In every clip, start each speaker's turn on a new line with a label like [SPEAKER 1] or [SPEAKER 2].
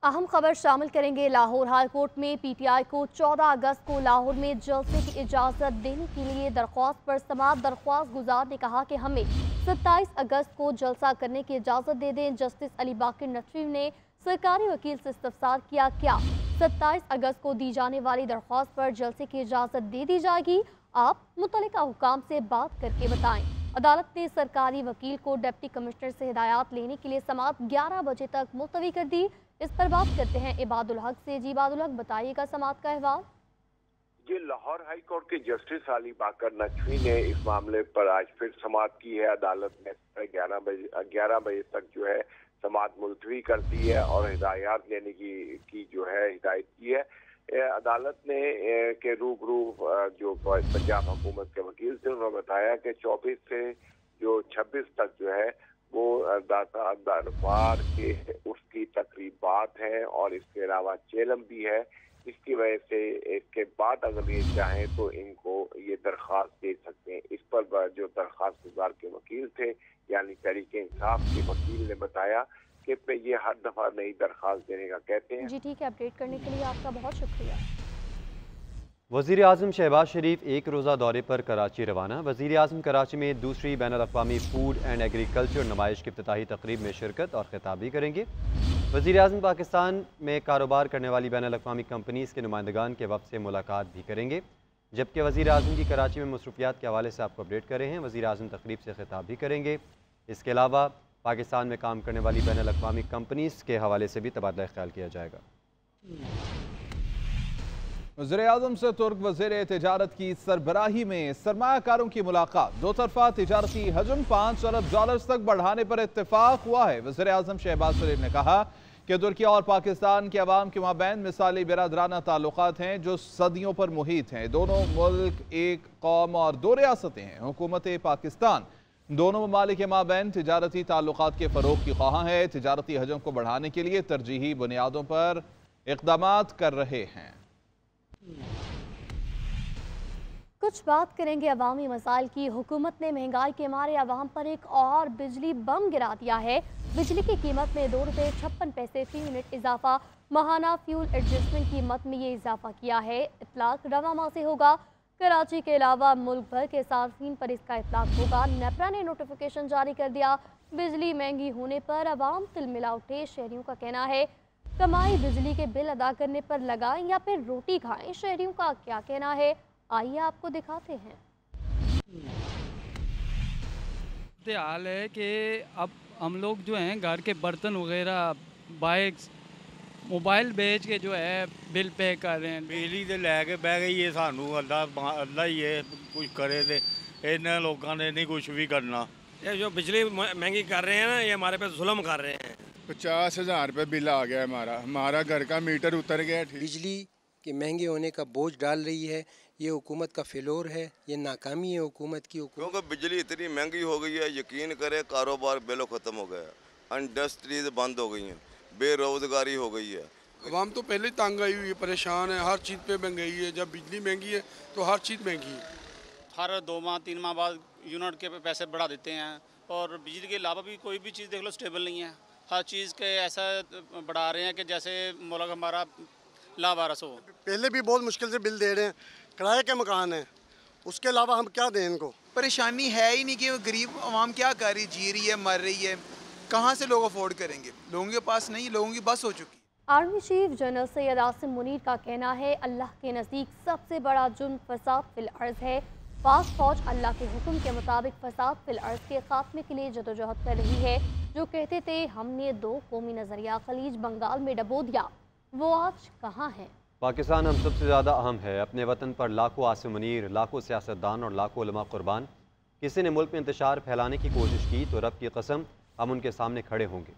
[SPEAKER 1] अहम खबर शामिल करेंगे। लाहौर हाई कोर्ट में पीटीआई को 14 अगस्त को लाहौर में जलसे की इजाज़त देने के लिए दरख्वास्त पर समाअत दरख्वास्त गुजार ने कहा कि हमें 27 अगस्त को जलसा करने की इजाज़त दे दें। जस्टिस अली बाकिर नकवी ने सरकारी वकील से इस्तफसार किया, क्या 27 अगस्त को दी जाने वाली दरख्वास्त पर जलसे की इजाज़त दे दी जाएगी? आप मुतल्लिका हुकाम से बात करके बताएं। अदालत ने सरकारी वकील को डिप्टी कमिश्नर से हिदायत लेने के लिए समाअत 11 बजे तक मुलतवी कर दी। इस पर बात करते हैं इबादुल हक से। जी इबादुल हक, बताइएगा समाअत का अहवाल।
[SPEAKER 2] ये लाहौर हाई कोर्ट के जस्टिस अली बाकर नकवी ने इस मामले पर आज फिर समाअत की है। अदालत ने 11 बजे तक जो है समाअत मुलतवी कर दी है और हिदायत लेने की जो है हिदायत की है। अदालत ने के रूबरू जो पंजाब हुकूमत के वकील थे उन्होंने बताया कि 24 से जो 26 तक जो है वो दाता दरबार के उसकी तकरीबात हैं और इसके अलावा चेलम भी है। इसकी वजह से इसके बाद अगर ये चाहें तो इनको ये दरख्वास्त दे सकते हैं। इस पर जो दरख्वास्त गुजार के वकील थे यानी तहरीक इंसाफ के वकील ने बताया कि ये हर दफा नई दरख्वास्त देने का कहते हैं।
[SPEAKER 1] जी ठीक है, अपडेट करने के लिए आपका बहुत शुक्रिया।
[SPEAKER 3] वज़ीर आज़म शहबाज शरीफ एक रोज़ा दौरे पर कराची रवाना। वज़ीर आज़म कराची में दूसरी बैनुल-अक़वामी फूड एंड एग्रीकल्चर नुमाइश की इफ्तिताही तकरीब में शिरकत और खिताब भी करेंगे। वज़ीर आज़म पाकिस्तान में कारोबार करने वाली बैनुल-अक़वामी कंपनीज़ के नुमाइंदगान के वफ़द से मुलाकात भी करेंगे। जबकि वज़ीर आज़म की कराची में मसरूफियात के हवाले से आपको अपडेट कर रहे हैं। वज़ीर आज़म तकरीब से खिताब भी करेंगे। इसके अलावा पाकिस्तान में काम करने वाली बैनुल-अक़वामी कंपनीज़ के हवाले से भी तबादला ख्याल किया जाएगा।
[SPEAKER 4] वज़ीर आज़म से तुर्क वज़ीर तिजारत की सरबराही में सरमायाकारों की मुलाकात। दो तरफा तिजारती हजम $5 अरब तक बढ़ाने पर इत्तेफाक हुआ है। वज़ीर आज़म शहबाज शरीफ ने कहा कि तुर्किया और पाकिस्तान के अवाम के माबैन मिसाली बिरादराना ताल्लुकात हैं जो सदियों पर मुहित हैं। दोनों मुल्क एक कौम और दो रियासतें हैं। हुकूमत पाकिस्तान दोनों ममालिक के माबैन तिजारती ताल्लुकात के फ़रोग़ की ख्वाह है। तिजारती हजम को बढ़ाने के लिए तरजीही बुनियादों पर इक़दामात कर रहे हैं।
[SPEAKER 1] कुछ बात करेंगे अवामी मसाइल की। हुकूमत ने महंगाई के मारे अवाम पर एक और बिजली बम गिरा दिया है। बिजली की कीमत में ₹2.56 फी यूनिट इजाफा। माहाना फ्यूल एडजस्टमेंट कीमत में ये इजाफा किया है। इतलाक रवा माह से होगा। कराची के अलावा मुल्क भर के सार्फिन पर इसका इतलाक होगा। नेपरा ने नोटिफिकेशन जारी कर दिया। बिजली महंगी होने पर अवाम तिलमिला उठे। शहरियों का कहना है कमाई बिजली के बिल अदा करने पर लगाएं या फिर रोटी खाएं। शहरियों का क्या कहना है, आइए आपको दिखाते हैं।
[SPEAKER 5] हाल है कि अब हम लोग जो हैं घर के बर्तन वगैरह, बाइक्स, मोबाइल बेच के जो है बिल पे कर रहे हैं।
[SPEAKER 6] बिजली तो लैके बह गई है, सानू अल्लाह ही है कुछ करे तो इन्होंने लोगों ने नहीं कुछ भी करना।
[SPEAKER 7] ये जो बिजली महंगी कर रहे हैं ना, ये हमारे पे जुल्म कर रहे हैं।
[SPEAKER 8] 50,000 रुपये बिल आ गया हमारा घर का मीटर उतर गया।
[SPEAKER 9] बिजली के महंगे होने का बोझ डाल रही है। ये हुकूमत का फेलोर है, ये नाकामी है हुकूमत की।
[SPEAKER 10] क्योंकि बिजली इतनी महंगी हो गई है, यकीन करे कारोबार बेलो ख़त्म हो गया, इंडस्ट्रीज बंद हो गई हैं, बेरोजगारी हो गई है।
[SPEAKER 11] अवाम तो पहले तंग आई हुई है, परेशान है, हर चीज़ पे महंगाई है। जब बिजली महंगी है तो हर चीज़ महंगी है।
[SPEAKER 12] हर 2 माह 3 माह बाद यूनिट के पैसे बढ़ा देते हैं और बिजली के अलावा भी कोई भी चीज़ देख लो स्टेबल नहीं है। हर चीज़ के ऐसा बढ़ा रहे हैं कि जैसे मुल्क हमारा लावारस हो।
[SPEAKER 13] पहले भी बहुत मुश्किल से बिल दे रहे हैं, किराए के मकान हैं, उसके अलावा हम क्या दें इनको।
[SPEAKER 14] परेशानी है ही नहीं कि गरीब आवाम क्या कर रही, जी रही है, मर रही है, कहाँ से लोग अफोर्ड करेंगे। लोगों के पास नहीं, लोगों की बस हो चुकी।
[SPEAKER 1] Army chief general Syed Asim Munir का कहना है अल्लाह के नज़दीक सबसे बड़ा जुर्म फसाद फिल अर्ज़ है। पाक फौज अल्लाह के हुक्म के मुताबिक फसाद फिल अर्ज़ के खात्मे के लिए जदोजहद कर रही है। जो कहते थे हमने 2 कौमी नज़रिया खलीज बंगाल में डबो दिया, वो आज कहाँ है।
[SPEAKER 3] पाकिस्तान हम सबसे ज़्यादा अहम है। अपने वतन पर लाखों आसिम मुनीर, लाखों सियासतदान और लाखों उलमा कुर्बान। किसी ने मुल्क में इंतशार फैलाने की कोशिश की तो रब की कसम हम उनके सामने खड़े होंगे।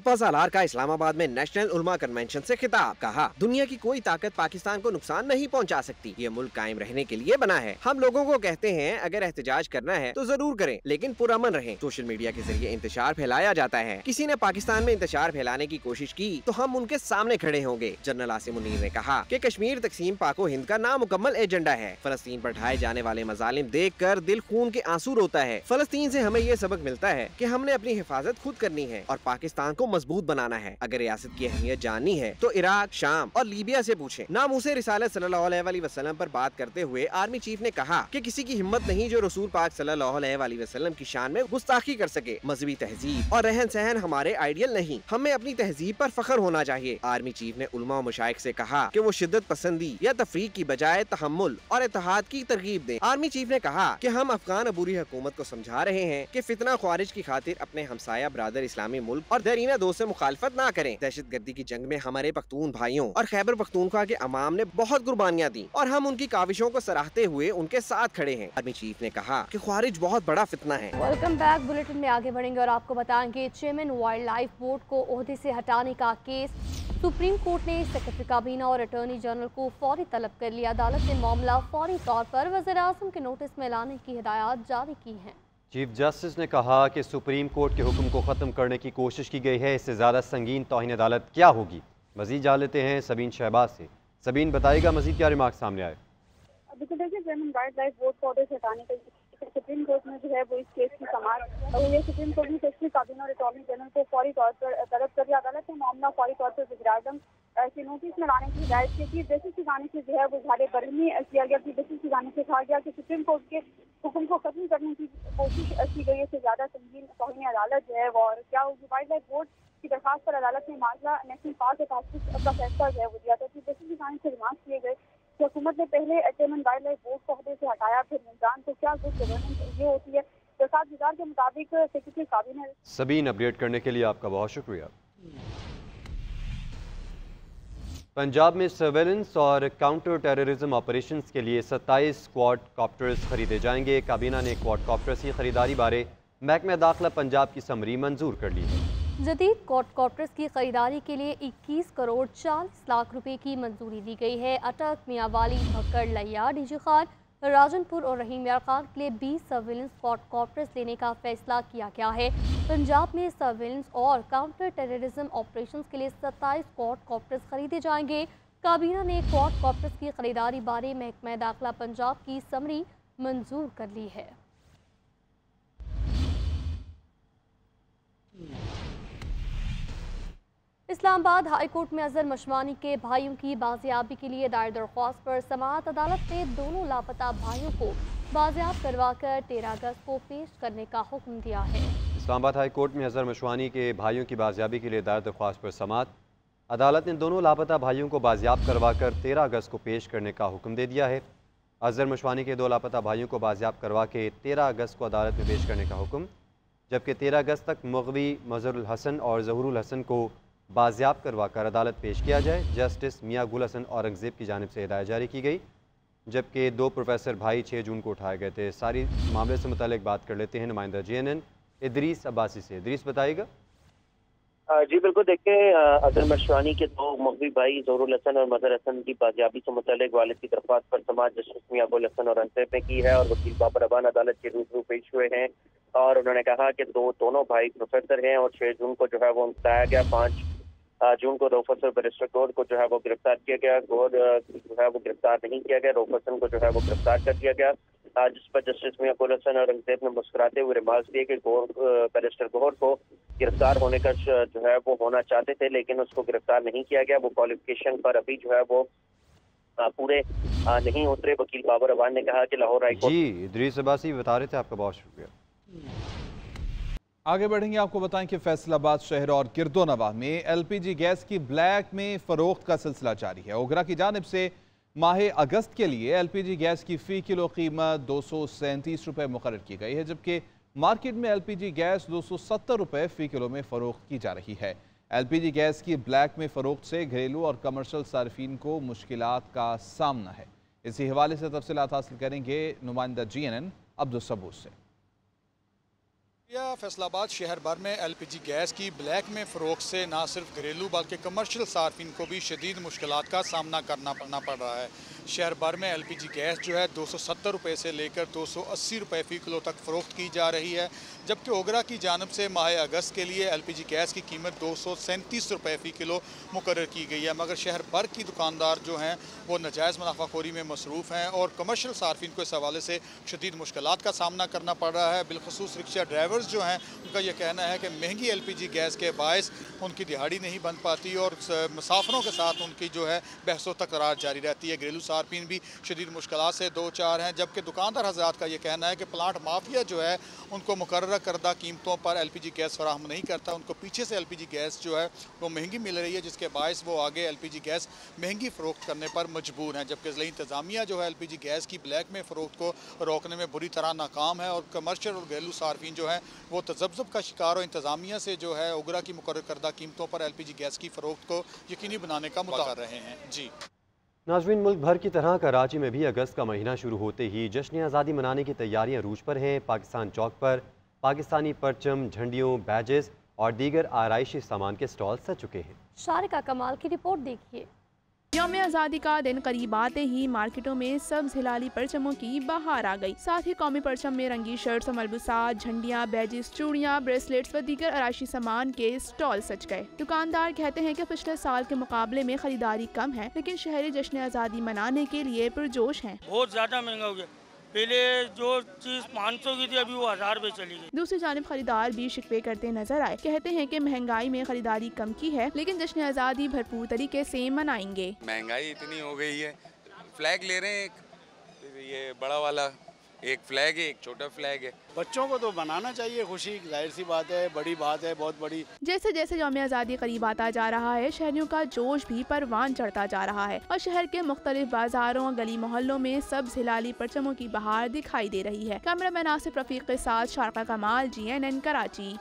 [SPEAKER 15] सालार का इस्लामाबाद में नेशनल उलमा कन्वेंशन से खिताब। कहा दुनिया की कोई ताकत पाकिस्तान को नुकसान नहीं पहुंचा सकती। ये मुल्क कायम रहने के लिए बना है। हम लोगों को कहते हैं अगर एहतजाज करना है तो जरूर करें, लेकिन पुरअमन रहें। सोशल मीडिया के जरिए इंतशार फैलाया जाता है। किसी ने पाकिस्तान में इंतशार फैलाने की कोशिश की तो हम उनके सामने खड़े होंगे। जनरल आसिम मुनीर ने कहा कि कश्मीर तकसीम पाको हिंद का नामुकम्मल एजेंडा है। फलस्तीन पर ढाए जाने वाले मजालिम देख कर दिल खून के आंसू रोता है। फलस्तीन से हमें ये सबक मिलता है कि हमने अपनी हिफाजत खुद करनी है और पाकिस्तान को को मजबूत बनाना है। अगर रियासत की अहमियत जाननी है तो इराक, शाम और लीबिया से पूछें। नामूसे रिसालत सल्लल्लाहु अलैहि वसल्लम पर बात करते हुए आर्मी चीफ ने कहा कि किसी की हिम्मत नहीं जो रसूल पाक सल्लल्लाहु अलैहि वसल्लम की शान में गुस्ताखी कर सके। मजहबी तहजीब और रहन सहन हमारे आइडियल नहीं, हमें अपनी तहजीब पर फख्र होना चाहिए। आर्मी चीफ ने उलमा और मशाइख से कहा कि वो शिद्दत पसंदी या तफरीक की बजाय तहम्मुल और इत्तेहाद की तरगीब दें। आर्मी चीफ ने कहा कि हम अफगान अबूरी हुकूमत को समझा रहे हैं कि फितना ख्वारिज की खातिर अपने हमसाया बरादर इस्लामी मुल्क और दरीना दोस्त से मुखालफत न करें। दहशतगर्दी की जंग में हमारे पख्तून भाइयों और खैबर पख्तूनख्वा के अवाम ने बहुत कुर्बानियाँ दी और हम उनकी काविशों को सराहते हुए उनके साथ खड़े हैं। आर्मी चीफ ने कहा कि ख्वारिज बहुत बड़ा फितना है।
[SPEAKER 1] Welcome back. बुलेटिन में आगे बढ़ेंगे और आपको बताएंगे चेयरमैन वाइल्ड लाइफ बोर्ड को ओहदे से हटाने का केस सुप्रीम कोर्ट ने सेक्रेटरी काबीना और अटॉर्नी जनरल को फौरी तलब कर लिया। अदालत ने मामला फौरी तौर पर वज़ीर-ए-आज़म के नोटिस में लाने की हिदायत जारी की है।
[SPEAKER 3] चीफ जस्टिस ने कहा कि सुप्रीम कोर्ट के हुक्म को ख़त्म करने की कोशिश की गई है, इससे ज़्यादा संगीन तौहीन अदालत क्या होगी। मज़ीद जान लेते हैं सबीन शहबाज से। सबीन बताइएगा मज़ीद क्या रिमार्क सामने आए।
[SPEAKER 16] देखिए चेयरमैन वाइल्ड लाइफ बोर्ड को से हटाने का सुप्रीम कोर्ट में जो है वो इस केस की समाअत हुई है। सुप्रीम कोर्ट ने सेक्रेटरी काबीना और अटॉर्नी जनरल को फौरी तौर पर तलब कर दिया। अदालत ने मामला फौरी तौर पर वज़ीर-ए-आज़म के नोटिस में लाने की हिदायत की थी। बेसिस सिखाने से जो है वो इज़हार बरहमी किया गया कि बेसिस सिखाने से कहा गया कि सुप्रीम कोर्ट के हुक्म को खत्म करने की कोशिश की गई है। इससे ज्यादा संगीन तौहीन अदालत जो है वो और क्या होगी। वाइल्ड लाइफ बोर्ड की दरखास्त पर अदालत ने मामला नेशनल पार्क का फैसला जो है वो दिया था कि बेसिस सिखाने से रिमांड किए गए कि हुकूमत ने पहले चेयरमैन वाइल्ड लाइफ बोर्ड को ओहदे से हटाया, फिर निजाम तो क्या गुड गवर्नेंस ये होती है। दरखास्त गुजार के मुताबिक सेक्रेटरी काबीना।
[SPEAKER 3] सबीन अपडेट करने के लिए आपका बहुत शुक्रिया। पंजाब में सर्वेलेंस और काउंटर टेररिज्म ऑपरेशंस के लिए 27 क्वाड कॉप्टर्स खरीदे जाएंगे। काबीना ने क्वाड कॉप्टर्स की खरीदारी बारे महकमा दाखिला पंजाब की समरी मंजूर कर ली है।
[SPEAKER 1] जदीद क्वाड कॉप्टर्स की खरीदारी के लिए 21 करोड़ 40 लाख रुपए की मंजूरी दी गई है। अटक, मियांवाली, भक्कड़, लैया, डीजी खान, राजनपुर और रहीम यार खान के लिए 20 सर्वेलेंस क्वाड कॉप्टर्स लेने का फैसला किया गया है। पंजाब में सर्वेलेंस और काउंटर टेररिज्म ऑपरेशंस के लिए 27 क्वाड कॉप्टर्स खरीदे जाएंगे। काबीना ने क्वाड कॉप्टर्स की खरीदारी बारे महकमा दाखिला पंजाब की समरी मंजूर कर ली है। इस्लामाबाद हाई कोर्ट में अजहर मशवानी के भाइयों की बाजियाबी के लिए दायर दरख्वास्त पर समाअत। अदालत ने दोनों लापता भाइयों को बाजियाब करवाकर 13 अगस्त को पेश करने का हुक्म दिया है।
[SPEAKER 3] इस्लामाबाद हाई कोर्ट में अजहर मशवानी के भाइयों की बाजियाबी के लिए दायर दरख्वास्त पर समाअत। अदालत ने दोनों लापता भाइयों को बाजियाब करवाकर 13 अगस्त को पेश करने का हुक्म दे दिया है। अजहर मशवानी के 2 लापता भाइयों को बाजियाब करवा के 13 अगस्त को अदालत में पेश करने का हुक्म, जबकि 13 अगस्त तक मुग़वी, मज़हरुल हसन और ज़हूरुल हसन को बाजियाब करवा कर अदालत पेश किया जाए। जस्टिस मियां गुल हसन औरंगज़ेब की जानिब से हिदायत जारी की गई, जबकि 2 प्रोफेसर भाई 6 जून को उठाए गए थे। सारी मामले से मुतालिक बात कर लेते हैं नुमाइंदा JNN इदरीस अब्बासी से। इदरीस बताइएगा।
[SPEAKER 17] जी बिल्कुल, देखिए अजहर मशवानी के 2 मुग़वी भाई ज़हूरुल हसन और मज़हर हसन की बाजियाबी से मुतालिक वालिद की दरख्वास्त पर समाअत जस्टिस मियां गुल हसन औरंगज़ेब ने की है और वकील बाबर अबान अदालत के रूबरू पेश हुए हैं और उन्होंने कहा कि दोनों भाई प्रोफेसर हैं और 6 जून को जो है वो बताया गया। 5 जून को रोफसन बैरिस्टर गौर को जो है वो गिरफ्तार किया गया। गौर जो है वो गिरफ्तार नहीं किया गया, रोफसन को जो है वो गिरफ्तार कर दिया गया, जिस पर जस्टिस मियां गुल हसन औरंगज़ेब ने मुस्कुराते हुए रिमार्क्स दिए कि बैरिस्टर गौर को गिरफ्तार होने का जो है वो होना चाहते थे, लेकिन उसको गिरफ्तार नहीं किया गया। वो क्वालिफिकेशन पर अभी जो है वो पूरे नहीं उतरे। वकील बाबर अबान ने कहा कि लाहौर हाईकोर्ट।
[SPEAKER 3] जी इदरीस अब्बासी बता रहे थे, आपका बहुत शुक्रिया।
[SPEAKER 4] आगे बढ़ेंगे, आपको बताएं कि फैसलाबाद शहर और गिरदोनवा में LPG गैस की ब्लैक में फरोख्त का सिलसिला जारी है। ओगरा की जानिब से माह अगस्त के लिए LPG गैस की फ़ी किलो कीमत 237 रुपये मुकर्रर की गई है, जबकि मार्केट में LPG गैस 270 रुपये फ़ी किलो में फ़रोख्त की जा रही है। LPG गैस की ब्लैक में फ़रोख्त से घरेलू और कमर्शल सार्फिन को मुश्किलात का सामना है। इसी हवाले से तफसीलात हासिल करेंगे नुमाइंदा JNN अब्दुल सबूर से।
[SPEAKER 18] फैसलाबाद शहर भर में LPG गैस की ब्लैक में फ़रोख्त से न सिर्फ घरेलू बल्कि कमर्शियल सार्फिन को भी शदीद मुश्किलात का सामना करना पड़ रहा है। शहर भर में LPG गैस जो है 270 रुपये से लेकर 280 रुपये फ़ी किलो तक फ़रोख्त की जा रही है, जबकि ओगरा की जानब से माह अगस्त के लिए LPG गैस की कीमत 237 रुपये फ़ी किलो मुकर्रर की गई है। मगर शहर भर की दुकानदार जो हैं वो नाजायज़ मुनाफाखोरी में मसरूफ़ हैं और कमर्शल सार्फिन को इस हवाले से शदीद मुश्किलात का सामना करना पड़ रहा है। बिलखसूस रिक्शा ड्राइवर्स जो हैं उनका यह कहना है कि महंगी LPG गैस के बायस उनकी दिहाड़ी नहीं बन पाती और मुसाफिरों के साथ उनकी जो है बहसो तकरार जारी रहती है। घरेलू सार्फिन भी शदीद मुश्किलात से दो चार हैं, जबकि दुकानदार हज़रात का ये कहना है कि प्लांट माफिया जो है उनको मुकर्रर करदा कीमतों पर LPG गैस फराहम नहीं करता, उनको पीछे से LPG गैस जो है वो महंगी मिल रही है, जिसके बायस वो आगे LPG गैस महंगी फ़रोख्त करने पर मजबूर हैं। जबकि ज़िला इंतज़ामिया जो है LPG गैस की ब्लैक में फ़रोख्त को रोकने में बुरी तरह नाकाम है और कमर्शल और घरेलू सार्फिन जो है वो तज़ब्ज़ुब का शिकार और इंतज़ामिया से जो है ओगरा की मुकर्रर करदा कीमतों पर LPG गैस की फ़रोख्त को यकीनी बनाने का मुतालबा कर रहे हैं। जी
[SPEAKER 3] नाज़रीन, मुल्क भर की तरह कराची में भी अगस्त का महीना शुरू होते ही जश्न आज़ादी मनाने की तैयारियां रूज पर हैं। पाकिस्तान चौक पर पाकिस्तानी परचम, झंडियों, बैजेस और दीगर आराइशी सामान के स्टॉल सज चुके हैं।
[SPEAKER 1] शारिका कमाल की रिपोर्ट देखिए।
[SPEAKER 19] यौम आज़ादी का दिन करीब आते ही मार्केटों में सब्ज हिलाली परचमों की बहार आ गई। साथ ही कौमी परचम में रंगी शर्ट्स और मलबूसात, झंडियाँ, बैजेस, चूड़ियाँ, ब्रेसलेट्स व दीगर आराइशी सामान के स्टॉल सज गए। दुकानदार कहते हैं कि पिछले साल के मुकाबले में खरीदारी कम है, लेकिन शहरी जश्न आज़ादी मनाने के लिए पुरजोश हैं।
[SPEAKER 20] बहुत ज्यादा महंगा हो गया, पहले जो चीज 500 की थी अभी वो 1000 रुपए चली गई।
[SPEAKER 19] दूसरी जानिब खरीदार भी शिकवे करते नजर आए। कहते हैं कि महंगाई में खरीदारी कम की है, लेकिन जश्न आज़ादी भरपूर तरीके से मनाएंगे।
[SPEAKER 21] महंगाई इतनी हो गई है, फ्लैग ले रहे हैं, ये बड़ा वाला एक फ्लैग है, एक छोटा फ्लैग है।
[SPEAKER 22] बच्चों को तो बनाना चाहिए खुशी, जाहिर सी बात है, बड़ी बात है, बहुत बड़ी।
[SPEAKER 19] जैसे जैसे यौम आज़ादी करीब आता जा रहा है, शहरियों का जोश भी परवान चढ़ता जा रहा है और शहर के मुख्तलिफ बाजारों और गली मोहल्लों में सब्ज हिलाली परचमों की बहार दिखाई दे रही है। कैमरामैन आसिफ रफीक के साथ शारिका कमाल, GNN कराची।